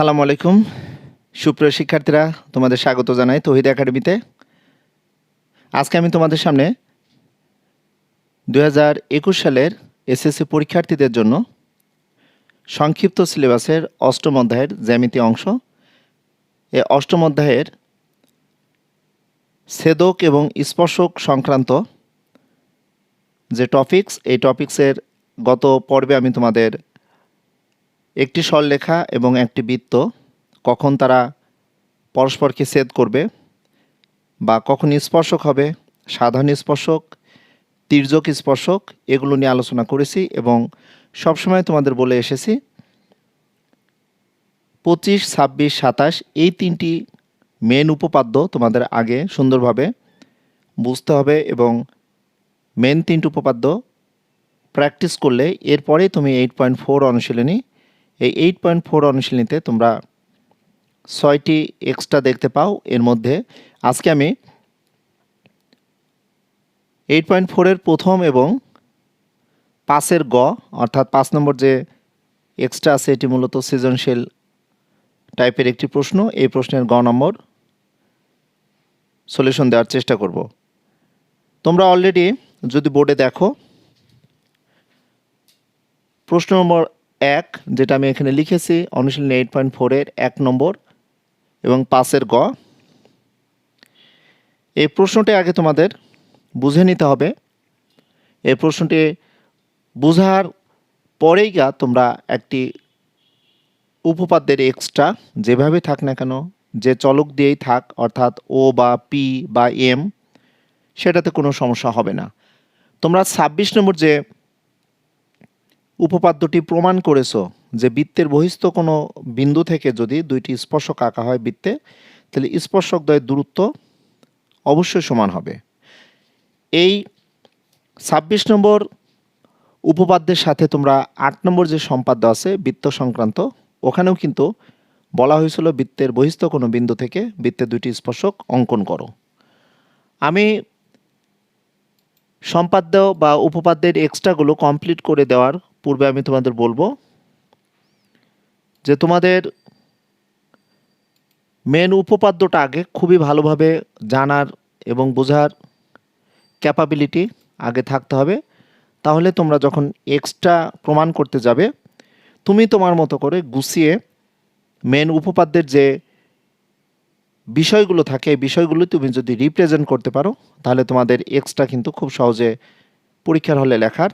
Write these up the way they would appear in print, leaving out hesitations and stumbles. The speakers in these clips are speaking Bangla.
আসসালামু আলাইকুম সুপ্রিয় শিক্ষার্থীরা, তোমাদের স্বাগত জানাই তৌহিদ একাডেমিতে। আজকে আমি তোমাদের সামনে 2021 সালের এসএসসি পরীক্ষার্থীদের জন্য সংক্ষিপ্ত সিলেবাসের অষ্টম অধ্যায়ের জ্যামিতি অংশ, এই অষ্টম অধ্যায়ের ছেদক এবং স্পর্শক সংক্রান্ত যে টপিকস, এই টপিক্সের গত পর্বে আমি তোমাদের একটি সরলরেখা এবং একটি বৃত্ত কখন তারা পরস্পরকে ছেদ করবে বা কখন স্পর্শক হবে, সাধারণ স্পর্শক, তির্যক স্পর্শক, এগুলো নিয়ে আলোচনা করেছি এবং সবসময় তোমাদের বলে এসেছি 25, 26, 27 এই তিনটি মেন উপপাদ্য তোমাদের আগে সুন্দরভাবে বুঝতে হবে এবং মেন তিনটি উপপাদ্য প্র্যাকটিস করলে এরপরেই তুমি 8.4 অনুশীলনী, এই 8.4 অনুশীলনীতে তোমরা 6টি এক্সট্রা দেখতে পাও। এর মধ্যে আজকে আমি 8.4-এর প্রথম এবং 5-এর গ অর্থাৎ 5 নম্বর যে এক্সট্রা আছে এটি মূলত সৃজনশীল টাইপের একটি প্রশ্ন। এই প্রশ্নের গ নম্বর সলিউশন দেওয়ার চেষ্টা করব। তোমরা অলরেডি যদি বোর্ডে দেখো, প্রশ্ন নম্বর 1 যেটা আমি এখানে লিখেছি অনুশীলনী 8.4-এর 1 নম্বর এবং 5-এর গ, এই প্রশ্নটি আগে তোমাদের বুঝে নিতে হবে। এই প্রশ্নটি বোঝার পরেই তোমরা একটি উপপাদ্যের এক্সট্রা যেভাবে থাক না কেন, যে চলক দিয়েই থাক অর্থাৎ ও বা পি বা এম, সেটাতে কোনো সমস্যা হবে না। তোমরা 26 নম্বর যে উপপাদ্যটি প্রমাণ করেছো যে বৃত্তের বহিস্থ কোনো বিন্দু থেকে যদি দুইটি স্পর্শক আঁকা হয় বৃত্তে, তাহলে স্পর্শকদ্বয়ের দূরত্ব অবশ্যই সমান হবে। এই 26 নম্বর উপপাদ্যের সাথে তোমরা 8 নম্বর যে সম্পাদ্য আছে বৃত্ত সংক্রান্ত, ওখানেও কিন্তু বলা হয়েছিল বৃত্তের বহিস্থ কোনো বিন্দু থেকে বৃত্তের দুইটি স্পর্শক অঙ্কন করো। আমি সম্পাদ্য বা উপপাদ্যের এক্সট্রাগুলো কমপ্লিট করে দেওয়ার পূর্বে আমি তোমাদের বলবো যে তোমাদের মেন উপপাদ্যটা আগে খুবই ভালোভাবে জানার এবং বোঝার ক্যাপাবিলিটি আগে থাকতে হবে। তাহলে তোমরা যখন এক্সট্রা প্রমাণ করতে যাবে, তুমি তোমার মতো করে গুছিয়ে মেন উপপাদ্যের যে বিষয়গুলো থাকে এই বিষয়গুলো তুমি যদি রিপ্রেজেন্ট করতে পারো, তাহলে তোমাদের এক্সট্রা কিন্তু খুব সহজে পরীক্ষার হলে লেখার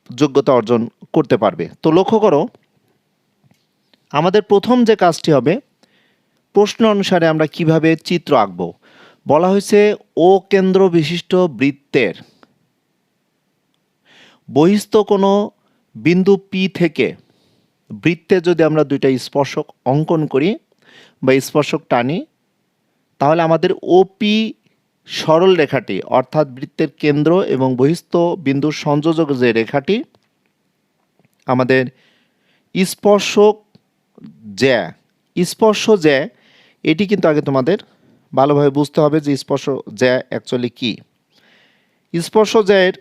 যোগ্যতা অর্জন করতে পারবে। তো লক্ষ্য করো, আমাদের প্রথম যে কাজটি হবে, প্রশ্ন অনুসারে আমরা কিভাবে চিত্র আঁকব। বলা হয়েছে ও কেন্দ্র বিশিষ্ট বৃত্তের বহিস্থ কোনো বিন্দু পি থেকে বৃত্তে যদি আমরা দুইটা স্পর্শক অঙ্কন করি বা স্পর্শক টানি, তাহলে আমাদের ওপি সরল রেখাটি অর্থাৎ বৃত্তের কেন্দ্র এবং বহিস্থ বিন্দুর সংযোজক যে রেখাটি, আমাদের স্পর্শক জ্যা এটি কিন্তু আগে তোমাদের ভালোভাবে বুঝতে হবে যে স্পর্শ জ্যা অ্যাকচুয়ালি কী। স্পর্শ জ্যায়ের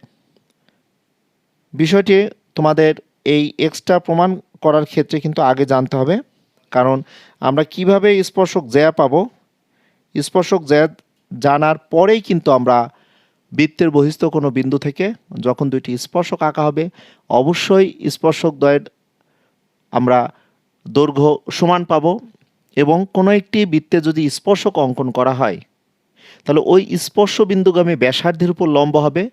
বিষয়টি তোমাদের এই এক্সট্রা প্রমাণ করার ক্ষেত্রে কিন্তু আগে জানতে হবে, কারণ আমরা কিভাবে স্পর্শক জ্যা পাবো, স্পর্শক জ্যা জানার পরেই কিন্তু আমরা বৃত্তের বহিস্থ কোনো বিন্দু থেকে যখন দুইটি স্পর্শক আঁকা হবে, অবশ্যই স্পর্শক দ্বয়ের আমরা দৈর্ঘ্য সমান পাবো এবং কোনো একটি বৃত্তে যদি স্পর্শক অঙ্কন করা হয়, তাহলে ওই স্পর্শ বিন্দুগামী ব্যাসার্ধের উপর লম্ব হবে।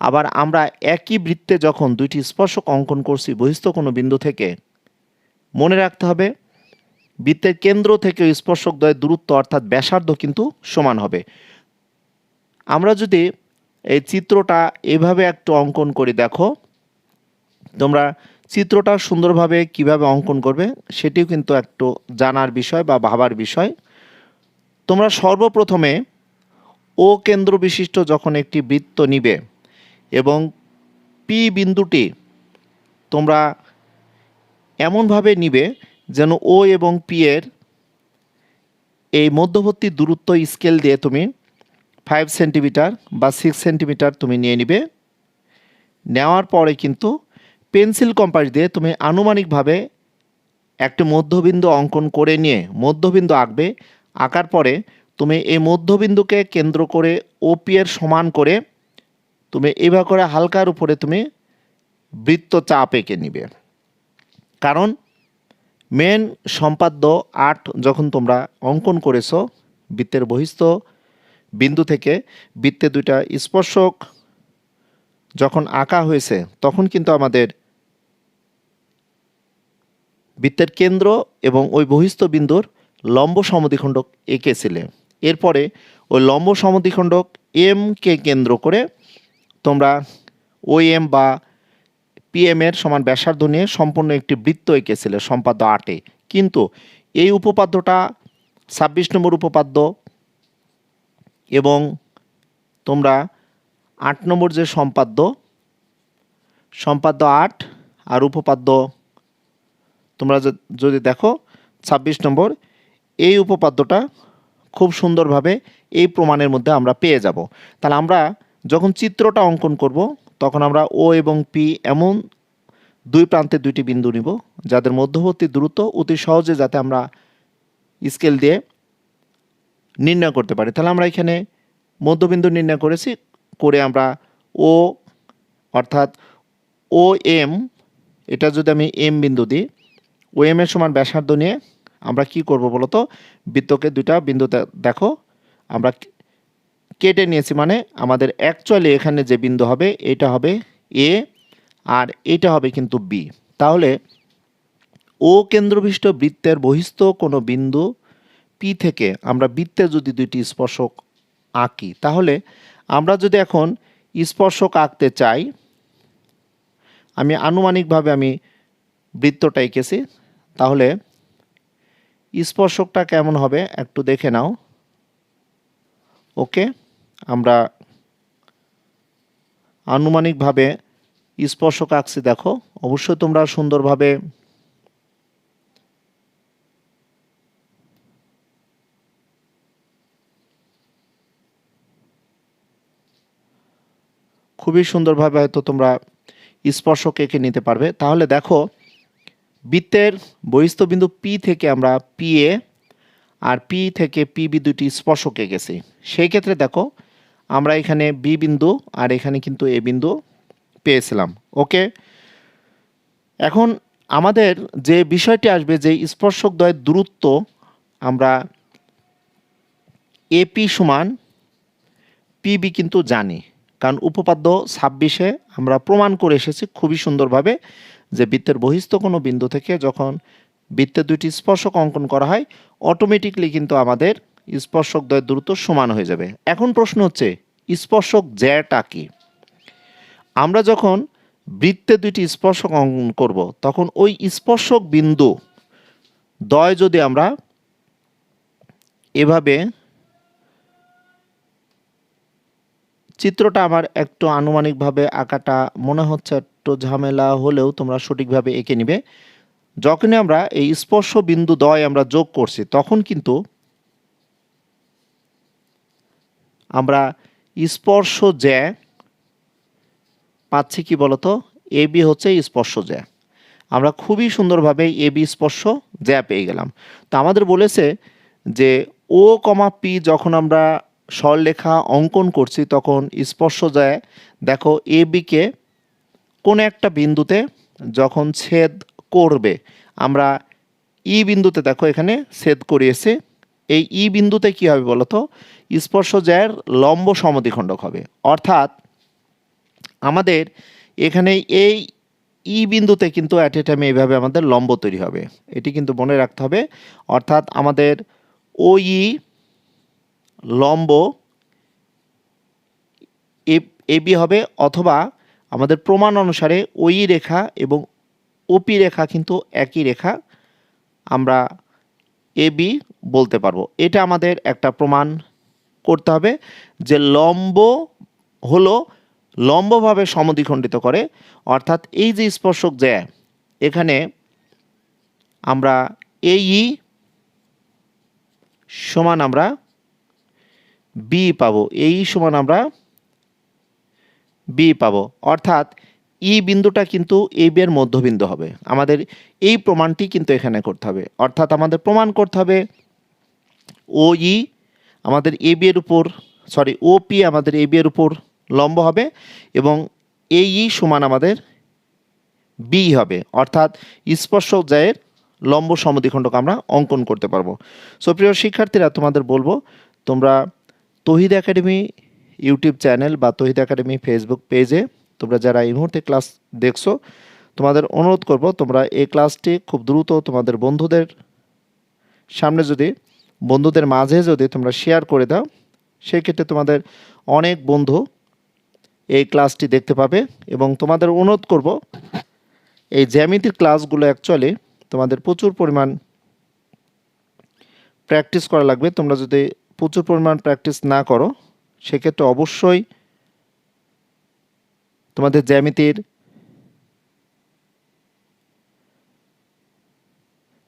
আবার আমরা একই বৃত্তে যখন দুইটি স্পর্শক অঙ্কন করছি বহিস্থ কোনো বিন্দু থেকে, মনে রাখতে হবে বৃত্তের কেন্দ্র থেকে স্পর্শক দ্বয়ের দূরত্ব অর্থাৎ ব্যাসার্ধ কিন্তু সমান হবে। আমরা যদি এই চিত্রটা এভাবে একটু অঙ্কন করি, দেখো তোমরা চিত্রটা সুন্দরভাবে কিভাবে অঙ্কন করবে সেটিও কিন্তু একটু জানার বিষয় বা ভাবার বিষয়। তোমরা সর্বপ্রথমে ও কেন্দ্র বিশিষ্ট যখন একটি বৃত্ত নিবে এবং পি বিন্দুটি তোমরা এমনভাবে নিবে যেন ও এবং পি এর এই মধ্যবর্তী দূরত্ব স্কেল দিয়ে তুমি 5 সেন্টিমিটার বা 6 সেন্টিমিটার তুমি নিয়ে নিবে। নেওয়ার পরে কিন্তু পেন্সিল কম্পাস দিয়ে তুমি আনুমানিকভাবে একটি মধ্যবিন্দু অঙ্কন করে নিয়ে মধ্যবিন্দু আঁকবে। আঁকার পরে তুমি এই মধ্যবিন্দুকে কেন্দ্র করে ওপি এর সমান করে তুমি এভাবে করে হালকার উপরে তুমি বৃত্তচাপ এঁকে নিবে। কারণ মেন সম্পাদ্য ৮ যখন তোমরা অঙ্কন করেছো, বৃত্তের বহিস্থ বিন্দু থেকে বৃত্তে দুইটা স্পর্শক যখন আঁকা হয়েছে, তখন কিন্তু আমাদের বৃত্তের কেন্দ্র এবং ওই বহিস্থ বিন্দুর লম্ব সমদ্বিখণ্ডক এঁকেছিলে। এরপরে ওই লম্ব সমদ্বিখণ্ডক এমকে কেন্দ্র করে তোমরা ওই এম বা পিএম এর সমান ব্যাসার্ধ নিয়ে সম্পূর্ণ একটি বৃত্ত এঁকেছিলে সম্পাদ্য ৮-এ। কিন্তু এই উপপাদ্যটা ২৬ নম্বর উপপাদ্য এবং তোমরা ৮ নম্বর যে সম্পাদ্য ৮ আর উপপাদ্য তোমরা যদি দেখো ২৬ নম্বর, এই উপপাদ্যটা খুব সুন্দরভাবে এই প্রমাণের মধ্যে আমরা পেয়ে যাব। তাহলে আমরা যখন চিত্রটা অঙ্কন করব তখন আমরা ও এবং পি এমন দুই প্রান্তে দুইটি বিন্দু নিব যাদের মধ্যবর্তী দূরত্ব অতি সহজে যাতে আমরা স্কেল দিয়ে নির্ণয় করতে পারি। তাহলে আমরা এখানে মধ্যবিন্দু নির্ণয় করেছি, করে আমরা ও অর্থাৎ ও এম, এটা যদি আমি এম বিন্দু দিই, ও এম এর সমান ব্যাসার্ধ নিয়ে আমরা কি করব বলতো, বৃত্তকে দুইটা বিন্দু দেখো আমরা কেটে নিয়েছি, মানে আমাদের অ্যাকচুয়ালি এখানে যে বিন্দু হবে এটা হবে এ আর এটা হবে কিন্তু বি। তাহলে ও কেন্দ্রবিষ্ট বৃত্তের বহিস্থ কোনো বিন্দু পি থেকে আমরা বৃত্তে যদি দুইটি স্পর্শক আঁকি, তাহলে আমরা যদি এখন স্পর্শক আঁকতে চাই, আমি আনুমানিকভাবে আমি বৃত্তটা এঁকেছি, তাহলে স্পর্শকটা কেমন হবে একটু দেখে নাও। ওকে, আমরা আনুমানিকভাবে স্পর্শক আঁকছি, দেখো অবশ্যই তোমরা সুন্দরভাবে খুবই সুন্দরভাবে হয়তো তোমরা স্পর্শক এঁকে নিতে পারবে। তাহলে দেখো বৃত্তের বহিস্থ বিন্দু পি থেকে আমরা পি এ আর পি থেকে পিবি দুটি স্পর্শক এঁকেছি। সেই ক্ষেত্রে দেখো আমরা এখানে বি বিন্দু আর এখানে কিন্তু এ বিন্দু পেয়েছিলাম। ওকে, এখন আমাদের যে বিষয়টি আসবে যে স্পর্শক দ্বয়ের দূরত্ব আমরা এপি সমান পিবি কিন্তু জানি, কারণ উপপাদ্য ২৬-এ আমরা প্রমাণ করে এসেছি খুবই সুন্দরভাবে যে বৃত্তের বহিস্থ কোনো বিন্দু থেকে যখন বৃত্তের দুইটি স্পর্শক অঙ্কন করা হয় অটোমেটিকলি কিন্তু আমাদের স্পর্শক দ্বয়ের দূরত্ব সমান হয়ে যাবে। এখন প্রশ্ন হচ্ছে স্পর্শক জ্যাটা কি? আমরা যখন বৃত্তে দুইটি স্পর্শক অঙ্কন করব তখন ওই স্পর্শক বিন্দু দ্বয় যদি আমরা এভাবে, চিত্রটা আমার একটু আনুমানিকভাবে আঁকাটা মনে হচ্ছে একটু ঝামেলা হলেও তোমরা সঠিকভাবে এঁকে নিবে। যখনই আমরা এই স্পর্শ বিন্দু দ্বয় আমরা যোগ করছি তখন কিন্তু আমরা স্পর্শ জ্যা পাচ্ছি কি বলতো, এবি হচ্ছে স্পর্শ জ্যা। আমরা খুবই সুন্দরভাবে এবি স্পর্শ জ্যা পেয়ে গেলাম। তো আমাদের বলেছে যে ও কমা পি যখন আমরা সরলরেখা অঙ্কন করছি তখন স্পর্শ জ্যা দেখো এবিকে কোনো একটা বিন্দুতে যখন ছেদ করবে, আমরা ই বিন্দুতে দেখো এখানে ছেদ করিয়েছে, এই ই বিন্দুতে কি হবে বলতো, স্পর্শ জ্যার লম্ব সমদ্বিখণ্ডক হবে। অর্থাৎ আমাদের এখানে এই ই বিন্দুতে কিন্তু অ্যাট এ টাইমে এইভাবে আমাদের লম্ব তৈরি হবে, এটি কিন্তু মনে রাখতে হবে। অর্থাৎ আমাদের ওই লম্ব এবি হবে, অথবা আমাদের প্রমাণ অনুসারে ওই রেখা এবং ওপি রেখা কিন্তু একই রেখা, আমরা এবি বলতে পারবো। এটা আমাদের একটা প্রমাণ করতে হবে যে লম্ব হলো লম্বভাবে সমদ্বিখণ্ডিত করে। অর্থাৎ এই যে স্পর্শক জ্যা, এখানে আমরা এই সমান আমরা বি পাবো, এই সমান আমরা বি পাবো। অর্থাৎ ই বিন্দুটা কিন্তু এ বি এর মধ্যবিন্দু হবে। আমাদের এই প্রমাণটি কিন্তু এখানে করতে হবে, অর্থাৎ আমাদের প্রমাণ করতে হবে ও ই আমাদের এ বি এর উপর ও পি আমাদের এ বি এর উপর লম্ব হবে এবং এই ই সমান আমাদের বি হবে, অর্থাৎ স্পর্শক জ্যায়ের লম্ব সমদ্বিখণ্ডক আমরা অঙ্কন করতে পারবো। সো প্রিয় শিক্ষার্থীরা, তোমাদের বলবো তোমরা তৌহিদ একাডেমি ইউটিউব চ্যানেল বা তৌহিদ একাডেমি ফেসবুক পেজে তোমরা যারা এই মুহূর্তে ক্লাস দেখছো, তোমাদের অনুরোধ করব তোমরা এই ক্লাসটি খুব দ্রুত তোমাদের বন্ধুদের সামনে বন্ধুদের মাঝে যদি তোমরা শেয়ার করে দাও, সেক্ষেত্রে তোমাদের অনেক বন্ধু এই ক্লাসটি দেখতে পাবে। এবং তোমাদের অনুরোধ করব এই জ্যামিতির ক্লাসগুলো অ্যাকচুয়ালি তোমাদের প্রচুর পরিমাণ প্র্যাকটিস করা লাগবে। তোমরা যদি প্রচুর পরিমাণ প্র্যাকটিস না করো, সেক্ষেত্রে অবশ্যই তোমাদের জ্যামিতির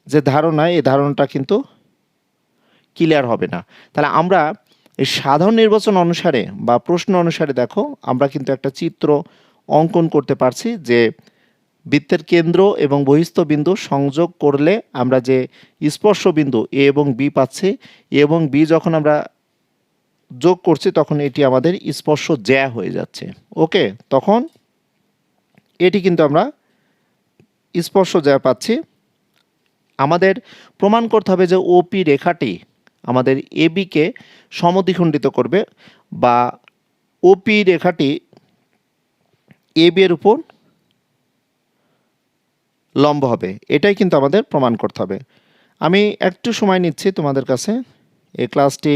যে ধারণা, এই ধারণাটা কিন্তু ক্লিয়ার হবে না। তাহলে আমরা এই সাধারণ নির্বাচন অনুসারে বা প্রশ্ন অনুসারে দেখো, আমরা কিন্তু একটা চিত্র অঙ্কন করতে পারছি যে বৃত্তের কেন্দ্র এবং বহিস্থ বিন্দু সংযোগ করলে আমরা যে স্পর্শ বিন্দু এ এবং বি পাচ্ছি, এ এবং বি যখন আমরা যোগ করছি তখন এটি আমাদের স্পর্শ জ্যা হয়ে যাচ্ছে। ওকে, তখন এটি কিন্তু আমরা স্পর্শ জ্যা পাচ্ছি। আমাদের প্রমাণ করতে হবে যে ওপি রেখাটি আমাদের এবিকে সমদ্বিখণ্ডিত করবে বা ওপি রেখাটি এবি এর উপর লম্ব হবে, এটাই কিন্তু আমাদের প্রমাণ করতে হবে। আমি একটু সময় নিচ্ছি তোমাদের কাছে। এই ক্লাসটি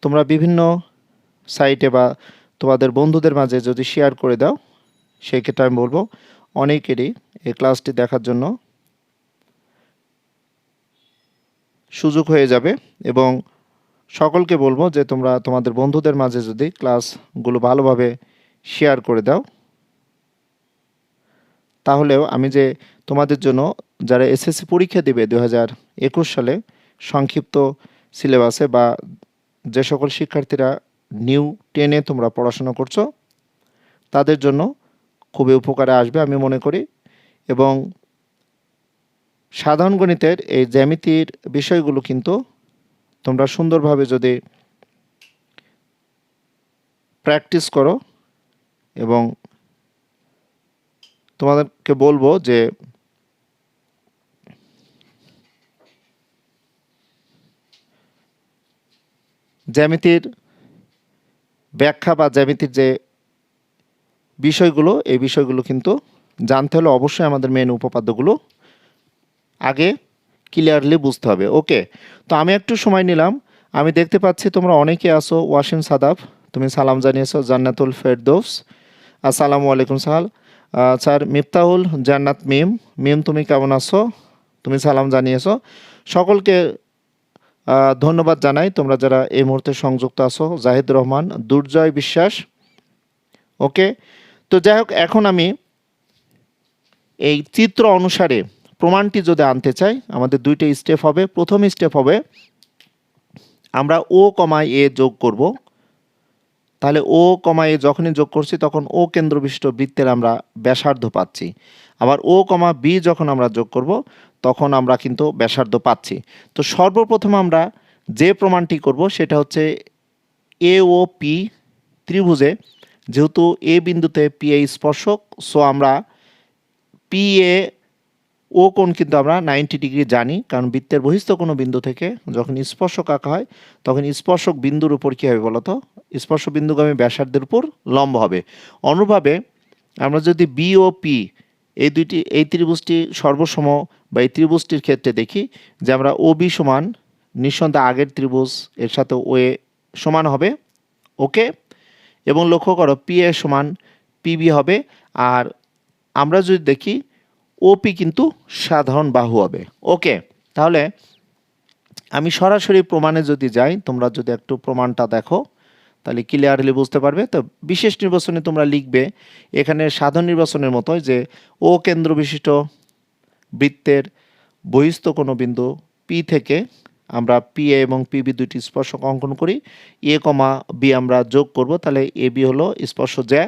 তোমরা বিভিন্ন সাইটে বা তোমাদের বন্ধুদের মাঝে যদি শেয়ার করে দাও, সেই ক্ষেত্রে আমি বলবো অনেকেরই এই ক্লাসটি দেখার জন্য সুযোগ হয়ে যাবে। এবং সকলকে বলবো যে তোমরা তোমাদের বন্ধুদের মাঝে যদি ক্লাসগুলো ভালোভাবে শেয়ার করে দাও, তাহলেও আমি যে তোমাদের জন্য যারা এসএসসি পরীক্ষা দেবে 2021 সালে সংক্ষিপ্ত সিলেবাসে বা যে সকল শিক্ষার্থীরা নিউ 10-এ তোমরা পড়াশোনা করছো, তাদের জন্য খুবই উপকারে আসবে আমি মনে করি। এবং সাধারণ গণিতের এই জ্যামিতির বিষয়গুলো কিন্তু তোমরা সুন্দরভাবে যদি প্র্যাকটিস করো, এবং তোমাদেরকে বলবো যে জ্যামিতির ব্যাখ্যা বা জ্যামিতির যে বিষয়গুলো, এই বিষয়গুলো কিন্তু জানতে হলে অবশ্যই আমাদের মেন উপপাদ্যগুলো আগে ক্লিয়ারলি বুঝতে হবে। ওকে, তো আমি একটু সময় নিলাম। আমি দেখতে পাচ্ছি তোমরা অনেকে আসো। ওয়াসিম সাদাব, তুমি সালাম জানিয়েছো। জান্নাতুল ফেরদৌস, আসসালামু আলাইকুম স্যার। মিফতাহুল জান্নাত মিম, তুমি কেমন আছো? তুমি সালাম জানিয়েছো। সকলকে ধন্যবাদ জানাই তোমরা যারা এই মুহূর্তে সংযুক্ত আছো। জাহিদ রহমান, দুর্জয় বিশ্বাস। ওকে, তো যাই হোক, এখন আমি এই চিত্র অনুসারে প্রমাণটি যদি আনতে চাই, আমাদের দুইটা স্টেপ হবে। প্রথম স্টেপ হবে আমরা ও কমা এ যোগ করব। তাহলে ও কমা এ যখনই যোগ করছি তখন ও কেন্দ্রবিশিষ্ট বৃত্তের আমরা ব্যাসার্ধ পাচ্ছি। আবার ও কমা বি যখন আমরা যোগ করব তখন আমরা কিন্তু ব্যাসার্ধ পাচ্ছি। তো সর্বপ্রথম আমরা যে প্রমাণটি করব সেটা হচ্ছে এ ও পি ত্রিভুজে, যেহেতু এ বিন্দুতে পি এ স্পর্শক, সো আমরা পি এ ও কোণ কিন্তু আমরা 90 ডিগ্রি জানি, কারণ বৃত্তের বহিস্থ কোনো বিন্দু থেকে যখন স্পর্শক আঁকা হয় তখন স্পর্শক বিন্দুর উপর কী হবে বলতো? স্পর্শ বিন্দুগামী ব্যাসার্ধের উপর লম্ব হবে। অনুরূপভাবে আমরা যদি বি ও পি এই ত্রিভুজটি সর্বসম বা এই ত্রিভুজটির ক্ষেত্রে দেখি যে আমরা ও বি সমান নিঃসন্দেহে আগের ত্রিভুজ এর সাথে ও এ সমান হবে। ওকে, এবং লক্ষ্য করো পি এ সমান পিবি হবে। আর আমরা যদি দেখি ওপি কিন্তু সাধারণ বাহু হবে। ওকে, তাহলে আমি সরাসরি প্রমাণে যদি যাই, তোমরা যদি একটু প্রমাণটা দেখো তাহলে ক্লিয়ারলি বুঝতে পারবে। তো বিশেষ নির্বাচনে তোমরা লিখবে এখানে সাধারণ নির্বাচনের মতোই যে ও কেন্দ্র বিশিষ্ট বৃত্তের বহিস্থ কোনো বিন্দু পি থেকে আমরা পি এ এবং পিবি দুইটি স্পর্শক অঙ্কন করি। এ কমা বি আমরা যোগ করব, তাহলে এ বি হলো স্পর্শ জ্যা।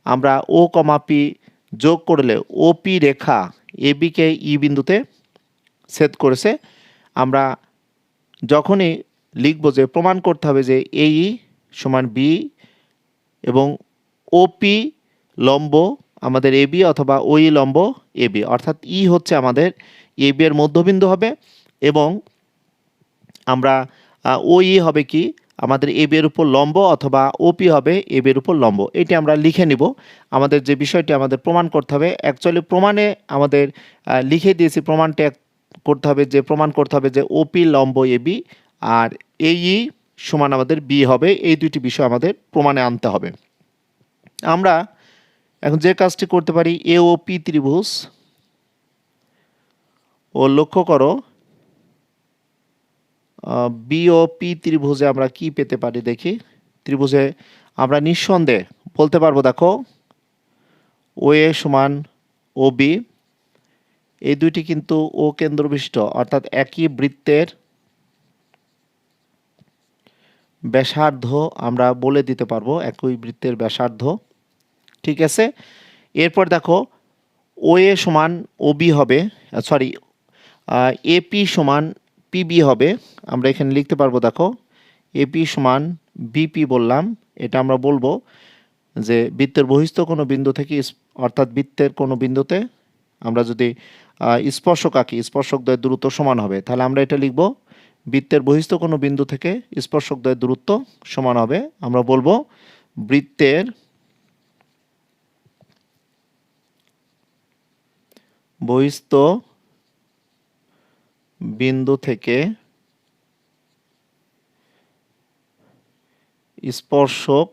আমরা ও কমা পি যোগ করলে ওপি রেখা এবিকে ই বিন্দুতে ছেদ করেছে। আমরা যখনই লিখব যে প্রমাণ করতে হবে যে এই সমান বি এবং ওপি লম্ব আমাদের এবি অথবা ওই লম্ব এবি, অর্থাৎ ই হচ্ছে আমাদের এবি এর মধ্যবিন্দু হবে এবং আমরা ওই হবে কি আমাদের এবি এর উপর লম্ব অথবা ওপি হবে এবি এর উপর লম্ব। এটি আমরা লিখে নিব। আমাদের যে বিষয়টি আমাদের প্রমাণ করতে হবে, অ্যাকচুয়ালি প্রমাণে আমাদের লিখে দিয়েছি, প্রমাণটা করতে হবে যে প্রমাণ করতে হবে যে ওপি লম্ব এবি আর এই সমান আমাদের বি হবে। এই দুইটি বিষয় আমাদের প্রমাণে আনতে হবে। আমরা এখন যে কাজটি করতে পারি, এ ও পি ত্রিভুজ ও লক্ষ্য করো বি ও পি ত্রিভুজে আমরা কি পেতে পারি দেখি। ত্রিভুজে আমরা নিঃসন্দেহে বলতে পারবো, দেখো ও এ সমান ও বি, এই দুইটি কিন্তু ও কেন্দ্র বিশিষ্ট, অর্থাৎ একই বৃত্তের ব্যাসার্ধ আমরা বলে দিতে পারবো, একই বৃত্তের ব্যাসার্ধ। ঠিক আছে, এরপর দেখো ও এ সমান ও বি হবে, সরি এপি সমান পিবি হবে। আমরা এখানে লিখতে পারবো, দেখো এপি সমান বিপি বললাম। এটা আমরা বলবো যে বৃত্তের বহিস্থ কোনো বিন্দু থেকে, অর্থাৎ বৃত্তের কোনো বিন্দুতে আমরা যদি স্পর্শক আঁকি, স্পর্শকদ্বয়ের দূরত্ব সমান হবে, তাহলে আমরা এটা লিখব বৃত্তের বহিস্থ কোনো বিন্দু থেকে স্পর্শকদ্বয়ের দূরত্ব সমান হবে। আমরা বলবো বৃত্তের বহিস্থ বিন্দু থেকে স্পর্শক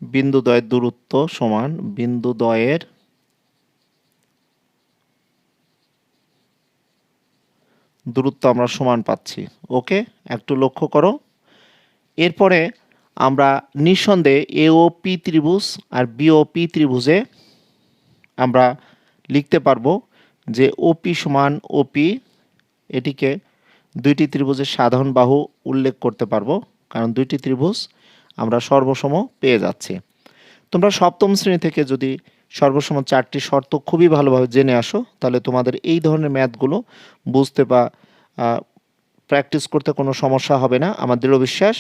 বিন্দুদ্বয়ের দূরত্ব সমান বিন্দুদ্বয়ের দূরত্ব আমরা সমান পাচ্ছি। ওকে, একটু লক্ষ্য করো। এরপরে আমরা নিঃসন্দেহে এ ও পি ত্রিভুজ আর বি ও পি ত্রিভুজে আমরা লিখতে পারবো যে ওপি সমান ওপি, এটিকে দুইটি ত্রিভুজের সাধারণ বাহু উল্লেখ করতে পারবো, কারণ দুইটি ত্রিভুজ আমরা সর্বসম পেয়ে যাচ্ছি। তোমরা সপ্তম শ্রেণী থেকে যদি সর্বসম চারটি শর্ত খুবই ভালোভাবে জেনে আসো, তাহলে তোমাদের এই ধরনের ম্যাথগুলো বুঝতে বা প্র্যাকটিস করতে কোনো সমস্যা হবে না, আমার দৃঢ় বিশ্বাস।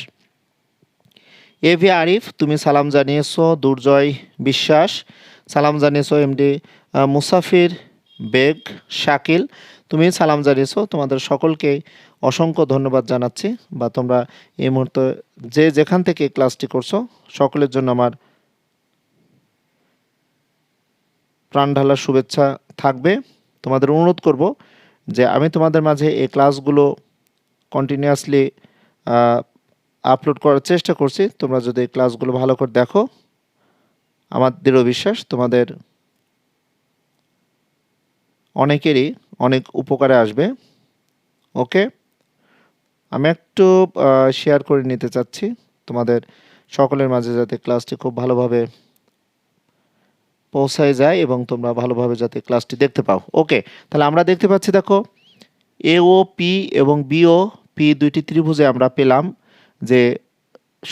এভি আরিফ তুমি সালাম জানিয়েছো, দুর্জয় বিশ্বাস সালাম জানিয়েছো, এমডি মুসাফির বেগ শাকিল তুমি সালাম জানিয়েছো। তোমাদের সকলকে অসংখ্য ধন্যবাদ জানাচ্ছি, বা তোমরা এই মুহূর্তে যে যেখান থেকে ক্লাসটি করছো সকলের জন্য আমার প্রাণ ঢালার শুভেচ্ছা থাকবে। তোমাদের অনুরোধ করব যে আমি তোমাদের মাঝে এই ক্লাসগুলো কন্টিনিউয়াসলি আপলোড করার চেষ্টা করছি। তোমরা যদি এই ক্লাসগুলো ভালো করে দেখো, আমার দৃঢ় বিশ্বাস তোমাদের অনেকেরই অনেক উপকারে আসবে। ওকে, আমি একটু শেয়ার করে নিতে চাচ্ছি তোমাদের সকলের মাঝে, যাতে ক্লাসটি খুব ভালোভাবে পৌঁছায় যায় এবং তোমরা ভালোভাবে যাতে ক্লাসটি দেখতে পাও। ওকে, তাহলে আমরা দেখতে পাচ্ছি, দেখো এ ও পি এবং বি ও পি দুইটি ত্রিভুজে আমরা পেলাম যে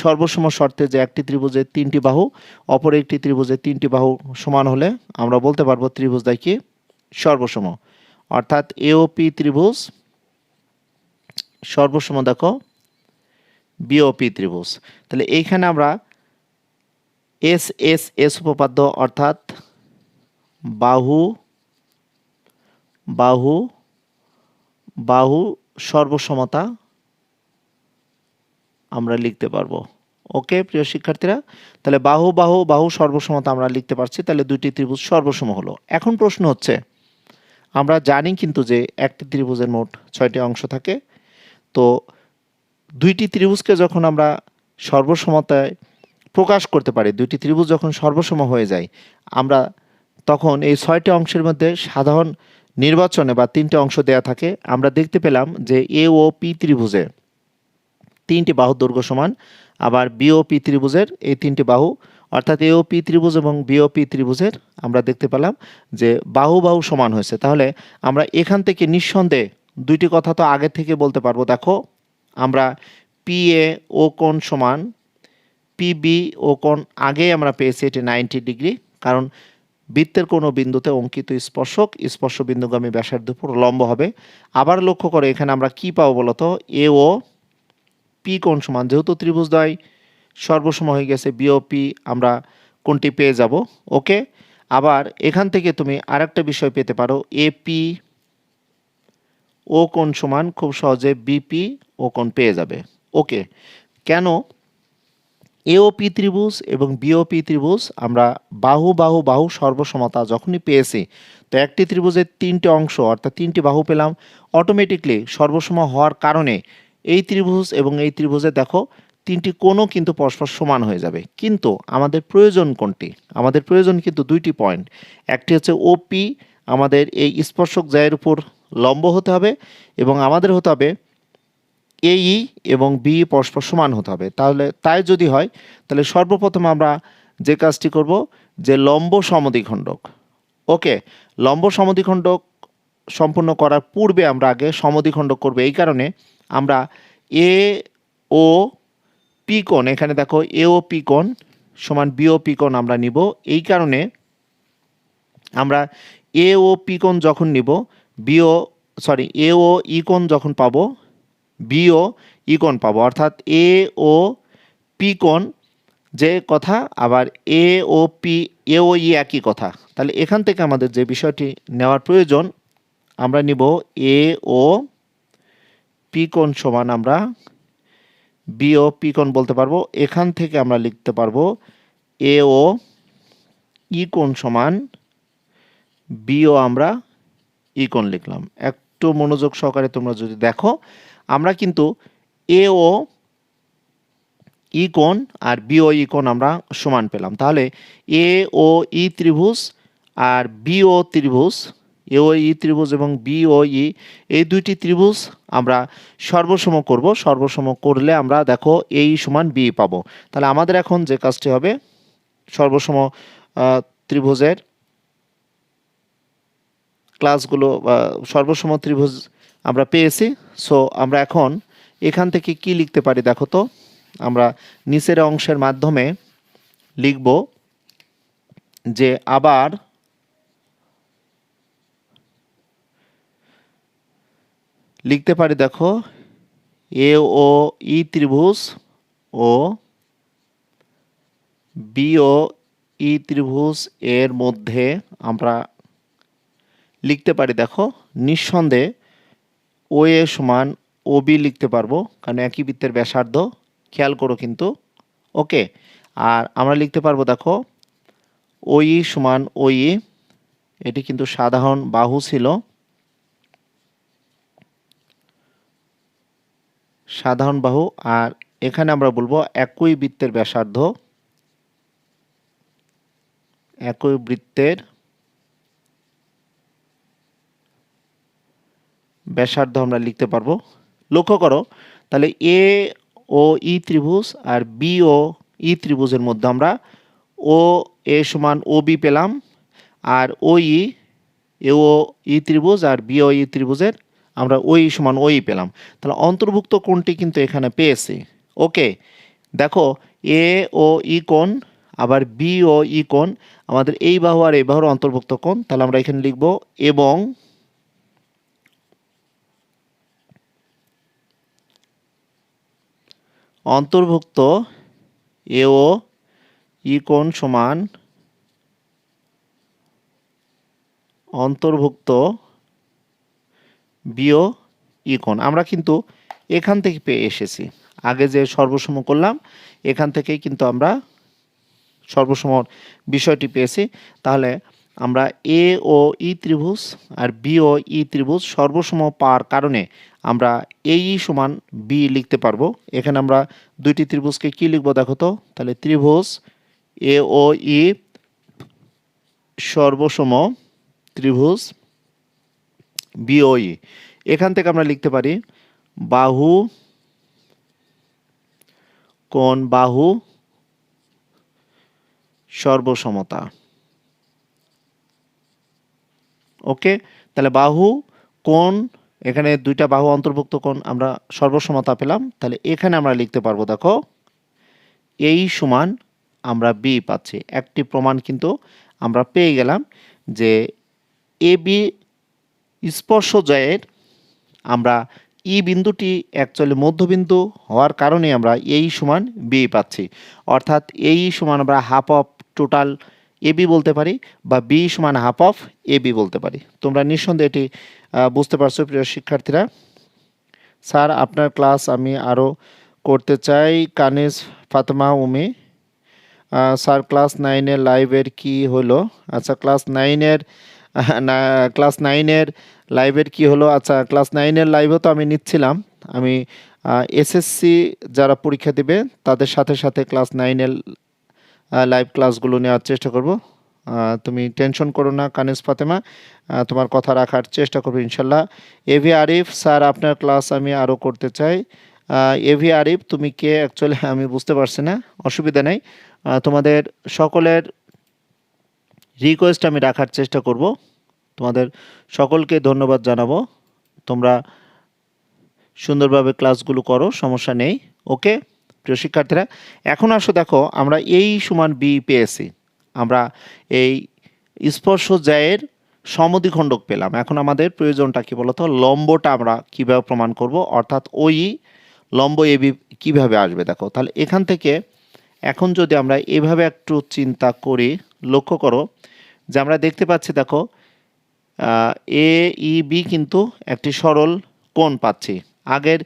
সর্বসম শর্তে যে একটি ত্রিভুজের তিনটি বাহু অপর একটি ত্রিভুজের তিনটি বাহু সমান হলে আমরা বলতে পারবো ত্রিভুজটাই কি সর্বসম, অর্থাৎ এ ও পি ত্রিভুজ সর্বসম দেখো বি ও পি ত্রিভুজ। তাহলে এইখানে আমরা এস এস এস উপপাদ্য, অর্থাৎ বাহু বাহু বাহু সর্বসমতা আমরা লিখতে পারবো। ওকে প্রিয় শিক্ষার্থীরা, তাহলে বাহু বাহু বাহু সর্বসমতা আমরা লিখতে পারছি, তাহলে দুইটি ত্রিভুজ সর্বসম হলো। এখন প্রশ্ন হচ্ছে, আমরা জানি কিন্তু যে একটি ত্রিভুজের মোট 6টি অংশ থাকে, তো দুইটি ত্রিভুজকে যখন আমরা সর্বসমতায় প্রকাশ করতে পারি, দুইটি ত্রিভুজ যখন সর্বসম হয়ে যায়, আমরা তখন এই 6টি অংশের মধ্যে সাধারণ নির্বাচনে বা 3টে অংশ দেয়া থাকে। আমরা দেখতে পেলাম যে এ ও পি ত্রিভুজে 3টি বাহুর দৈর্ঘ্য সমান, আবার বি ও পি ত্রিভুজের এই 3টি বাহু, অর্থাৎ এ ও পি ত্রিভুজ এবং বি ও পি ত্রিভুজের আমরা দেখতে পেলাম যে বাহু বাহু সমান হয়েছে। তাহলে আমরা এখান থেকে নিঃসন্দেহে দুইটি কথা তো আগে থেকে বলতে পারবো। দেখো আমরা পি এ ও কোণ সমান পিবি ও কোণ আগেই আমরা পেয়েছি এটি 90 ডিগ্রি, কারণ বৃত্তের কোনো বিন্দুতে অঙ্কিত স্পর্শক স্পর্শ বিন্দুগামী ব্যাসার্ধের উপর লম্ব হবে। আবার লক্ষ্য করে এখানে আমরা কি পাবো বলতো, এ ও পি কোণ সমান, যেহেতু ত্রিভুজদ্বয় সর্বসম হয়ে গেছে, বিও পি আমরা কোণটি পেয়ে যাব। ওকে, আবার এখান থেকে তুমি আরেকটা বিষয় পেতে পারো, এপি ও কোণ সমান খুব সহজে বিপি ও কোণ পেয়ে যাবে। ওকে, কেন এওপি ত্রিভুজ এবং বিওপি ত্রিভুজ আমরা বাহু বাহু বাহু সর্বসমতা যখনই পেয়েছি, তো একটি ত্রিভুজের তিনটে অংশ অর্থাৎ তিনটি বাহু পেলাম, অটোমেটিকলি সর্বসম হওয়ার কারণে এই ত্রিভুজ এবং এই ত্রিভুজে দেখো তিনটি কোণও কিন্তু পরস্পর সমান হয়ে যাবে। কিন্তু আমাদের প্রয়োজন কোনটি? আমাদের প্রয়োজন কিন্তু দুইটি পয়েন্ট। একটি হচ্ছে ওপি, আমাদের এই স্পর্শক জায়ের উপর লম্ব হতে হবে, এবং আমাদের হতে হবে এই এবং বি পরস্পর সমান হতে হবে। তাহলে তাই যদি হয়, তাহলে সর্বপ্রথম আমরা যে কাজটি করব, যে লম্ব সমদ্বিখণ্ডক। ওকে, লম্ব সমদ্বিখণ্ডক সম্পূর্ণ করার পূর্বে আমরা আগে সমদ্বিখণ্ডক করব। এই কারণে আমরা এ ও পি কোণ, এখানে দেখো এ ও পি কোণ সমান বি ও পি কোণ আমরা নিব। এই কারণে আমরা এ ও পি কোণ যখন নিব, এ ও ই কোণ যখন পাবো, বি ও ই কোণ পাবো, অর্থাৎ এ ও পি কোণ যে কথা, আবার এ ও পি এ ও ই একই কথা। তাহলে এখান থেকে আমাদের যে বিষয়টি নেওয়ার প্রয়োজন, আমরা নিব এ ও পি কোণ সমান আমরা বি ও পি কোণ বলতে পারবো। এখান থেকে আমরা লিখতে পারবো এ ও ই কোণ সমান বি ও আমরা ই কোণ লিখলাম। একটু মনোযোগ সহকারে তোমরা যদি দেখো, আমরা কিন্তু এ ও ই কোণ আর বি ও ই কোণ আমরা সমান পেলাম। তাহলে এ ও ই ত্রিভুজ আর বি ও ত্রিভুজ, এ ও ই ত্রিভুজ এবং বি ও ই, এই দুইটি ত্রিভুজ আমরা সর্বসম করব। সর্বসম করলে আমরা দেখো এই সমান বি পাবো। তাহলে আমাদের এখন যে কাজটি হবে, সর্বসম ত্রিভুজের ক্লাসগুলো, সর্বসম ত্রিভুজ আমরা পেয়েছি। সো আমরা এখন এখান থেকে কি লিখতে পারি দেখো তো, আমরা নিচের অংশের মাধ্যমে লিখব যে আবার লিখতে পারি দেখো, এ ও ই ত্রিভুজ ও বি ও ই ত্রিভুজ এর মধ্যে আমরা লিখতে পারি দেখো, নিঃসন্দেহে ও এ সমান ও বি লিখতে পারবো, কারণ একই বৃত্তের ব্যাসার্ধ, খেয়াল করো কিন্তু। ওকে, আর আমরা লিখতে পারবো দেখো ও ই সমান ও ই, এটি কিন্তু সাধারণ বাহু ছিল, সাধারণ বাহু। আর এখানে আমরা বলবো একই বৃত্তের ব্যাসার্ধ, একই বৃত্তের ব্যাসার্ধ আমরা লিখতে পারবো। লক্ষ্য করো, তাহলে এ ও ই ত্রিভুজ আর বি ও ই ত্রিভুজের মধ্যে আমরা ও এ সমান ও বি পেলাম, আর ও ই, এ ও ই ত্রিভুজ আর বি ও ই ত্রিভুজের আমরা ও ই সমান ও ই পেলাম। তাহলে অন্তর্ভুক্ত কোণটি কিন্তু এখানে পেয়েছি। ওকে, দেখো এ ও ই কোণ আবার বি ও ই কোণ আমাদের এই বাহু আর এই বাহুর অন্তর্ভুক্ত কোণ। তাহলে আমরা এখানে লিখব এবং অন্তর্ভুক্ত এ ও ই কোণ সমান অন্তর্ভুক্ত বি ও ই কোণ। আমরা কিন্তু এখান থেকে পেয়ে এসেছি, আগে যে সর্বসম করলাম এখান থেকেই কিন্তু আমরা সর্বসমর বিষয়টি পেয়েছি। তাহলে আমরা এ ও ই ত্রিভুজ আর বি ও ই ত্রিভুজ সর্বসম পাওয়ার কারণে আমরা এ ই সমান বি লিখতে পারবো। এখানে আমরা দুইটি ত্রিভুজকে কি লিখবো দেখো তো, তাহলে ত্রিভুজ এ ও ই সর্বসম ত্রিভুজ বি ও ই। এখান থেকে আমরা লিখতে পারি বাহু কোণ বাহু সর্বসমতা। ওকে, তাহলে বাহু কোণ, এখানে দুইটা বাহু অন্তর্ভুক্ত কোণ আমরা সর্বসমতা পেলাম। তাহলে এখানে আমরা লিখতে পারবো দেখো এই সমান আমরা বি পাচ্ছি। একটি প্রমাণ কিন্তু আমরা পেয়ে গেলাম যে এ বি স্পর্শদ্বয়ের আমরা ই বিন্দুটি অ্যাকচুয়ালি মধ্যবিন্দু হওয়ার কারণে আমরা এই সমান বি পাচ্ছি। অর্থাৎ এই সমান আমরা half of total A B বলতে পারি, বা বি সমান হাফ অফ এ বি বলতে পারি। তোমরা নিঃসন্দেহে এটি বুঝতে পারছো প্রিয় শিক্ষার্থীরা। স্যার আপনার ক্লাস আমি আরও করতে চাই, কানিজ ফাতেমা উমি। স্যার ক্লাস 9-এর লাইভের কি হলো? আচ্ছা, ক্লাস নাইনের লাইভের কি হলো? আচ্ছা, ক্লাস 9-এর লাইভও তো আমি নিচ্ছিলাম। আমি এসএসসি যারা পরীক্ষা দেবে তাদের সাথে সাথে ক্লাস 9-এর লাইভ ক্লাসগুলো নেওয়ার চেষ্টা করব। তুমি টেনশন করো না কানিজ ফাতেমা, তোমার কথা রাখার চেষ্টা করবো ইনশাল্লাহ। এভি আরিফ, স্যার আপনার ক্লাস আমি আরও করতে চাই। এভি আরিফ তুমি কে অ্যাকচুয়ালি আমি বুঝতে পারছি না, অসুবিধা নেই। তোমাদের সকলের রিকোয়েস্ট আমি রাখার চেষ্টা করব। তোমাদের সকলকে ধন্যবাদ জানাবো, তোমরা সুন্দরভাবে ক্লাসগুলো করো, সমস্যা নেই। ওকে প্রিয় শিক্ষার্থীরা, এখন আসো দেখো আমরা এই সমান বি পেয়েছি, আমরা এই স্পর্শজ্যায়ের সমদ্বিখণ্ডক পেলাম। এখন আমাদের প্রয়োজনটা কি বলতো? লম্বটা আমরা কিভাবে প্রমাণ করব, অর্থাৎ ওই লম্ব এ বি কীভাবে আসবে দেখো। তাহলে এখান থেকে এখন যদি আমরা এভাবে একটু চিন্তা করি, লক্ষ্য করো যে আমরা দেখতে পাচ্ছি দেখো এ ই বি কিন্তু একটি সরল কোণ পাচ্ছি। আগের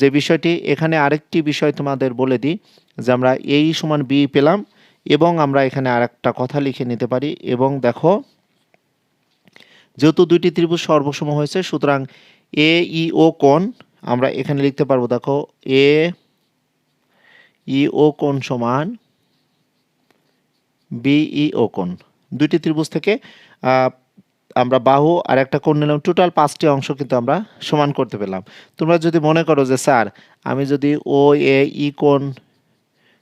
যে বিষয়টি, এখানে আরেকটি বিষয় তোমাদের বলে দিই যে আমরা এই সমান বি পেলাম, এবং আমরা এখানে আরেকটা কথা লিখে নিতে পারি। এবং দেখো যেহেতু দুইটি ত্রিভুজ সর্বসম হয়েছে, সুতরাং এ ই ও কোণ আমরা এখানে লিখতে পারবো দেখো এ ই ও কোণ সমান বিই ও কোণ। দুইটি ত্রিভুজ থেকে আমরা বাহু আর একটা কোণ নিলাম, টোটাল 5টি অংশ কিন্তু আমরা সমান করতে পেলাম। তোমরা যদি মনে করো যে স্যার আমি যদি ও এ ই কোণ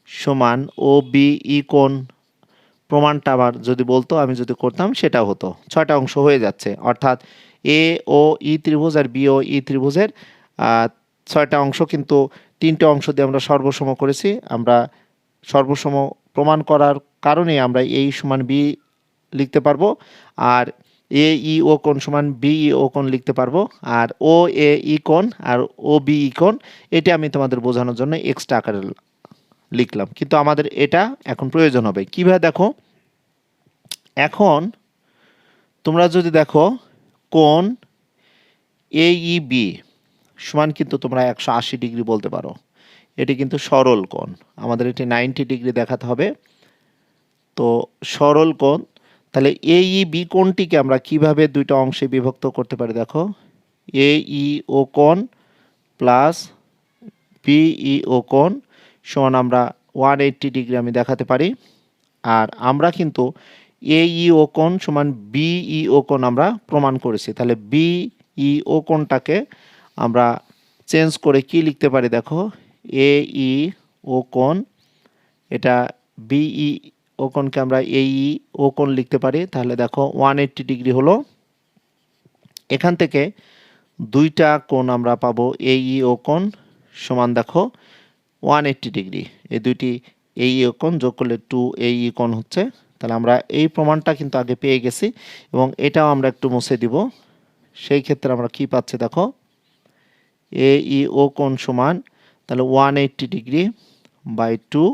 সমান ও বি ই কোণ প্রমাণটা আমার যদি বলতো, আমি যদি করতাম সেটাও হতো। 6টা অংশ হয়ে যাচ্ছে, অর্থাৎ এ ও ই ত্রিভুজ আর বি ও ই ত্রিভুজের 6টা অংশ, কিন্তু 3টে অংশ দিয়ে আমরা সর্বসম করেছি। আমরা সর্বসম প্রমাণ করার কারণে আমরা এই সমান বি লিখতে পারবো, আর এ ই ও কোণ সমান বি ই ও কোণ লিখতে পারবো, আর ও এ ই কোণ আর ও বি ই কোণ এটা আমি তোমাদের বোঝানোর জন্য এক্সট্রা আকারে লিখলাম, কিন্তু আমাদের এটা এখন প্রয়োজন হবে কিভাবে দেখো। এখন তোমরা যদি দেখো কোণ এ ই বি সমান কিন্তু তোমরা 180 ডিগ্রি বলতে পারো, এটি কিন্তু সরল কোণ, আমাদের এটি 90 ডিগ্রি দেখাতে হবে। তো সরল কোণ, তাহলে এ ই বি কোণটিকে আমরা কিভাবে দুইটা অংশে বিভক্ত করতে পারি দেখো, এ ই ও কোণ প্লাস বি ই ও কোণ সমান আমরা 180 ডিগ্রি আমি দেখাতে পারি। আর আমরা কিন্তু এ ই ও কোণ সমান বি ই ও কোণ আমরা প্রমাণ করেছি, তাহলে বি ই ও কোণটাকে আমরা চেঞ্জ করে কি লিখতে পারি দেখো, এ ই ও কোণ, এটা বি ই ও কোণকে আমরা এ ই ও কোণ লিখতে পারি, তাহলে দেখো 180 ডিগ্রি হলো। এখান থেকে দুইটা কোণ আমরা পাবো এ ই ও কোণ সমান দেখো 180 ডিগ্রি, এই দুইটি এ ই ও কোণ যোগ করলে 2 এ ই কোণ হচ্ছে। তাহলে আমরা এই প্রমাণটা কিন্তু আগে পেয়ে গেছি, এবং এটাও আমরা একটু মুছে দিব। সেই ক্ষেত্রে আমরা কি পাচ্ছি দেখো, এ ই ও কোণ সমান তাহলে 180 ডিগ্রি বাই 2,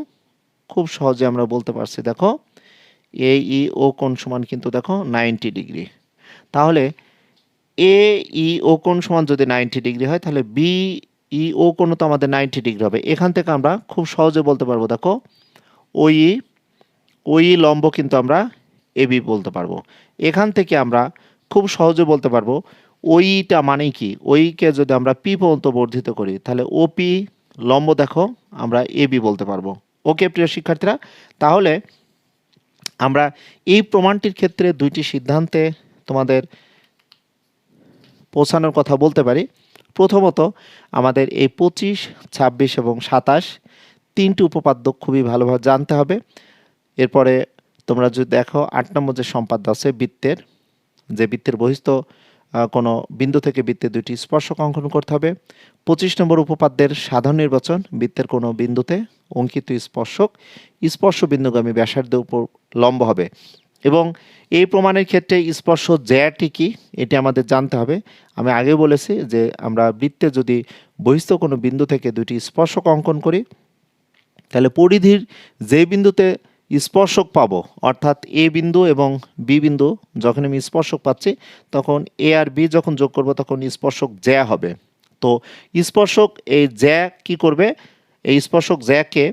খুব সহজে আমরা বলতে পারছি দেখো এ ই ও কোণ সমান কিন্তু দেখো 90 ডিগ্রি। তাহলে এ ই ও কোণ সমান যদি 90 ডিগ্রি হয়, তাহলে বি ই ও কোণ তো আমাদের 90 ডিগ্রি হবে। এখান থেকে আমরা খুব সহজে বলতে পারবো দেখো ওই লম্ব কিন্তু আমরা এ বি বলতে পারবো। এখান থেকে আমরা খুব সহজে বলতে পারবো ওইটা মানে কি, ওইকে যদি আমরা পি পর্যন্ত বর্ধিত করি তাহলে ও পি লম্ব দেখো আমরা এ বি বলতে পারবো। ওকে প্রিয় শিক্ষার্থীরা, তাহলে আমরা এই প্রমাণটির ক্ষেত্রে দুইটি সিদ্ধান্তে তোমাদের পৌঁছানোর কথা বলতে পারি। প্রথমত আমাদের এই 25, 26 এবং 27 তিনটি উপপাদ্য খুবই ভালোভাবে জানতে হবে। এরপরে তোমরা যদি দেখো 8 নম্বর যে সম্পাদ্য আছে বৃত্তের, যে বৃত্তের বহিস্থ কোনো বিন্দু থেকে বৃত্তে দুইটি স্পর্শক অঙ্কন করতে হবে। 25 নম্বর উপপাদ্যের সাধারণ নির্বাচন, বৃত্তের কোনো বিন্দুতে অঙ্কিত স্পর্শক স্পর্শ বিন্দুগামী ব্যাসার্ধের উপর লম্ব হবে। এবং এই প্রমাণের ক্ষেত্রে স্পর্শ জ্যাটি কি এটি আমাদের জানতে হবে। আমি আগে বলেছি যে আমরা বৃত্তে যদি বহিস্থ কোনো বিন্দু থেকে দুটি স্পর্শক অঙ্কন করি, তাহলে পরিধির যে বিন্দুতে স্পর্শক পাবো, অর্থাৎ এ বিন্দু এবং বি বিন্দু যখন আমি স্পর্শক পাচ্ছি, তখন এ আর বি যখন যোগ করব তখন স্পর্শক জ্যা হবে। তো স্পর্শক এই জ্যা কি করবে, এই স্পর্শক জ্যাকে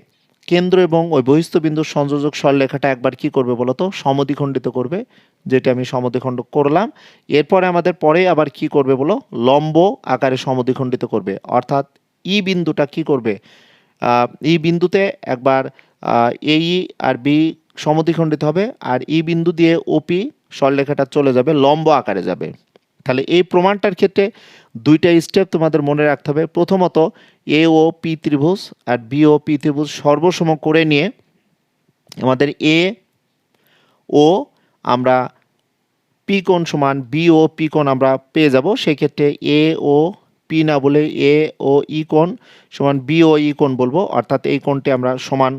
কেন্দ্র এবং ওই বহিস্থ বিন্দুর সংযোজক সরলরেখাটা একবার কি করবে বলতো, সমদ্বিখণ্ডিত করবে, যেটা আমি সমদ্বিখণ্ড করলাম। এরপরে আমাদের পরে আবার কি করবে বলো, লম্ব আকারে সমদ্বিখণ্ডিত করবে। অর্থাৎ ই বিন্দুটা কি করবে, এই বিন্দুতে একবার এই আর বি সমদ্বিখণ্ডিত হবে, আর এই বিন্দু দিয়ে ওপি সরলরেখাটা চলে যাবে, লম্ব আকারে যাবে। তাহলে এই প্রমাণটার ক্ষেত্রে দুইটা স্টেপ তোমাদের মনে রাখতে হবে। প্রথমত এ ও পি ত্রিভুজ আর বি ও পি ত্রিভুজ সর্বসম করে নিয়ে আমাদের এ ও আমরা পি কোণ সমান বি ও পি কোণ আমরা পেয়ে যাব। সেক্ষেত্রে এ ও পি না বলে এ ও ই কোণ সমান বি ও ই কোণ বলবো, অর্থাৎ এই কোণটি আমরা সমান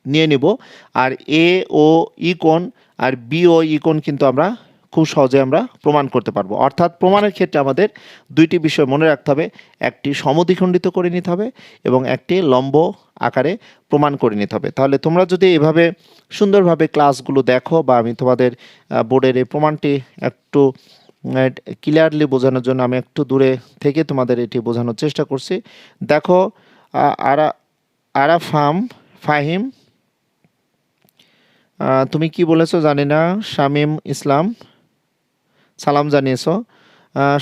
নিয়ে নিব। আর এ ও ই কোণ আর বি ও ই কোণ কিন্তু আমরা খুব সহজে আমরা প্রমাণ করতে পারবো। অর্থাৎ প্রমাণের ক্ষেত্রে আমাদের দুইটি বিষয় মনে রাখতে হবে, একটি সমদ্বিখণ্ডিত করে নিতে হবে এবং একটি লম্ব আকারে প্রমাণ করে নিতে হবে। তাহলে তোমরা যদি এভাবে সুন্দরভাবে ক্লাসগুলো দেখো, বা আমি তোমাদের বোর্ডের এই প্রমাণটি একটু ক্লিয়ারলি বোঝানোর জন্য আমি একটু দূরে থেকে তোমাদের এটি বোঝানোর চেষ্টা করছি। দেখো ফাহিম, তুমি কি বলেছো জানি না। শামীম ইসলাম সালাম জানিয়েছো।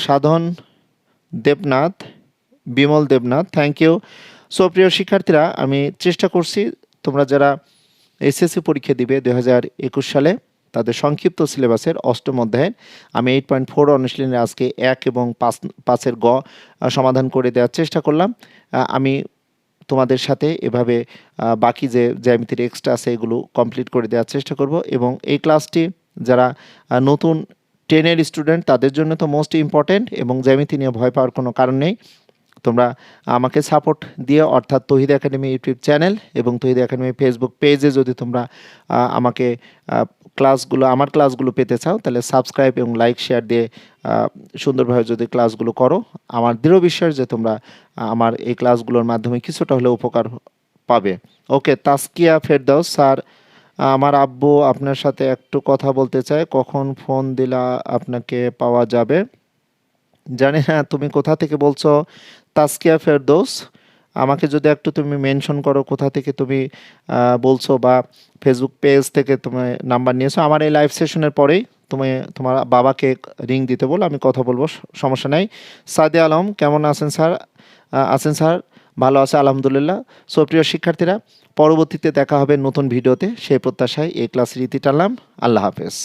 Sadhan Debnath, Bimal Debnath, thank you. So প্রিয় শিক্ষার্থীরা, আমি চেষ্টা করছি তোমরা যারা এসএসসি পরীক্ষা দিবে 2021 সালে তাদের সংক্ষিপ্ত সিলেবাসের অষ্টম অধ্যায়ের আমি 8.4 অনুশীলনের আজকে 1 এবং 5-এর গ সমাধান করে দেওয়ার চেষ্টা করলাম। আমি তোমাদের সাথে এভাবে বাকি যে জ্যামিতির এক্সট্রা আছে এগুলো কমপ্লিট করে দেওয়ার চেষ্টা করব। এবং এই ক্লাসটি যারা নতুন 10-এর স্টুডেন্ট তাদের জন্য তো মোস্ট ইম্পর্টেন্ট, এবং জ্যামিতি নিয়ে ভয় পাওয়ার কোনো কারণ নেই। তোমরা আমাকে সাপোর্ট দিয়ে, অর্থাৎ তৌহিদ একাডেমি ইউটিউব চ্যানেল এবং তৌহিদ একাডেমি ফেসবুক পেজে যদি তোমরা আমাকে আমার ক্লাসগুলো পেতে চাও, তাহলে সাবস্ক্রাইব এবং লাইক শেয়ার দিয়ে সুন্দরভাবে যদি ক্লাসগুলো করো, আমার দৃঢ় বিশ্বাস যে তোমরা আমার এই ক্লাসগুলোর মাধ্যমে কিছুটা হলেও উপকার পাবে। ওকে, তাসকিয়া ফেরদাউস স্যার, আমার আব্বু আপনার সাথে একটু কথা বলতে চায়, কখন ফোন দিলা আপনাকে পাওয়া যাবে? জানি না তুমি কোথা থেকে বলছো তাসকিয়া ফেরদৌস, আমাকে যদি একটু তুমি মেনশন করো কোথা থেকে তুমি বলছো, বা ফেসবুক পেজ থেকে তুমি নাম্বার নিয়েছো। আমার এই লাইভ সেশনের পরেই তুমি তোমার বাবাকে রিং দিতে বলো, আমি কথা বলবো, সমস্যা নাই। সাদে আলম, কেমন আছেন স্যার? স্যার ভালো আছে আলহামদুলিল্লাহ। সো প্রিয় শিক্ষার্থীরা, পরবর্তীতে দেখা হবে নতুন ভিডিওতে, সেই প্রত্যাশায় এই ক্লাসের ইতি টানলাম। আল্লাহ হাফেজ।